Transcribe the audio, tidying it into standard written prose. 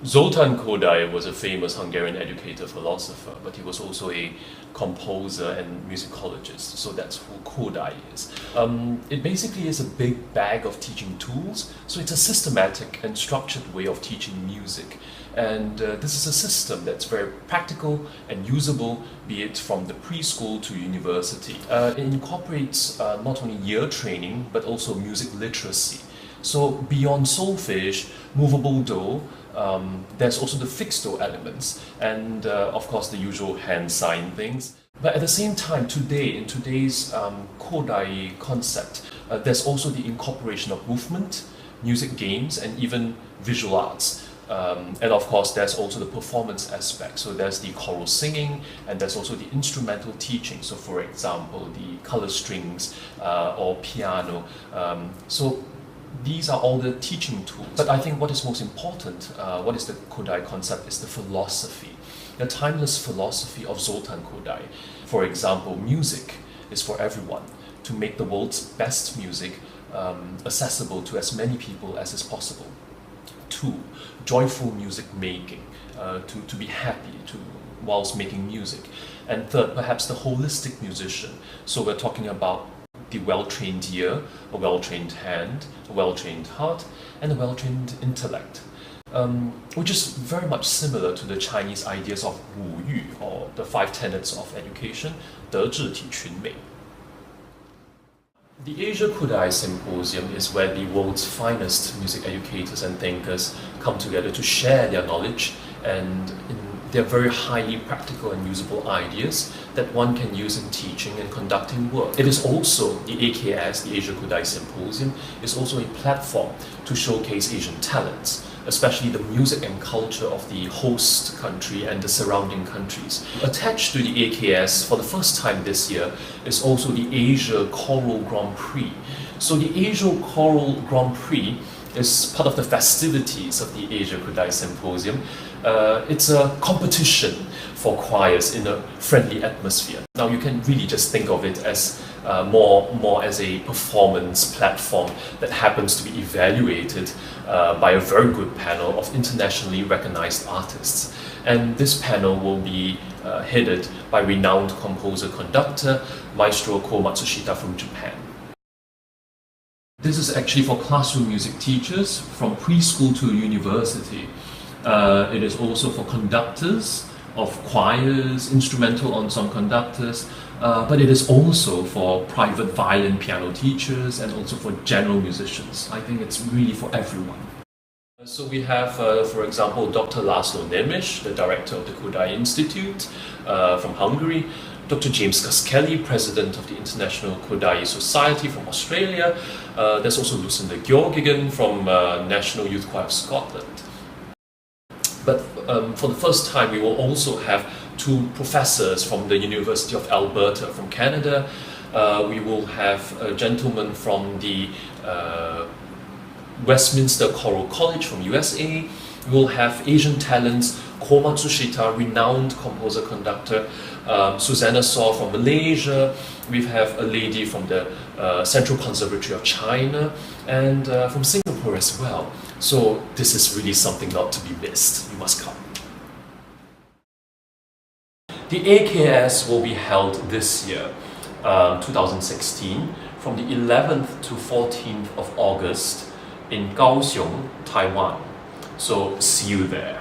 Zoltán Kodály was a famous Hungarian educator philosopher, but he was also a composer and musicologist, so that's who Kodály is. It basically is a big bag of teaching tools, so it's a systematic and structured way of teaching music. And this is a system that's very practical and usable, be it from the preschool to university. It incorporates not only ear training, but also music literacy. So beyond solfege, movable do, there's also the fixed do elements and of course the usual hand sign things. But at the same time, today, in today's Kodaly concept, there's also the incorporation of movement, music games, and even visual arts. And of course, there's also the performance aspect. So there's the choral singing, and there's also the instrumental teaching. So for example, the color strings or piano. So these are all the teaching tools. But I think what is most important, what is the Kodaly concept, is the philosophy. The timeless philosophy of Zoltán Kodály. For example, music is for everyone. To make the world's best music accessible to as many people as is possible. 2, joyful music making, to be happy whilst making music. And 3rd, perhaps the holistic musician. So we're talking about the well-trained ear, a well-trained hand, a well-trained heart, and a well-trained intellect. Which is very much similar to the Chinese ideas of 五育, or the 5 tenets of education, 德智体群美. The Asia Kodály Symposium is where the world's finest music educators and thinkers come together to share their knowledge and their very highly practical and usable ideas that one can use in teaching and conducting work. It is also, the AKS, the Asia Kodály Symposium, is also a platform to showcase Asian talents, especially the music and culture of the host country and the surrounding countries. Attached to the AKS for the first time this year is also the Asia Choral Grand Prix. So the Asia Choral Grand Prix is part of the festivities of the Asia Kodály Symposium. It's a competition for choirs in a friendly atmosphere. Now you can really just think of it as more as a performance platform that happens to be evaluated by a very good panel of internationally recognized artists. And this panel will be headed by renowned composer-conductor Maestro Ko Matsushita from Japan. This is actually for classroom music teachers from preschool to university. It is also for conductors of choirs, instrumental ensemble conductors, but it is also for private violin piano teachers and also for general musicians. I think it's really for everyone. So we have, for example, Dr. Laszlo Nemes, the director of the Kodály Institute from Hungary, Dr. James Gaskelly, president of the International Kodaly Society from Australia. There's also Lucinda Georgigan from National Youth Choir of Scotland. But for the first time, we will also have 2 professors from the University of Alberta from Canada. We will have a gentleman from the Westminster Choral College from USA. We will have Asian talents, Ko Matsushita, renowned composer-conductor, Susanna Saw from Malaysia. We have a lady from the Central Conservatory of China and from Singapore as well. So this is really something not to be missed. You must come. The AKS will be held this year, 2016, from the 11th to 14th of August in Kaohsiung, Taiwan. So see you there.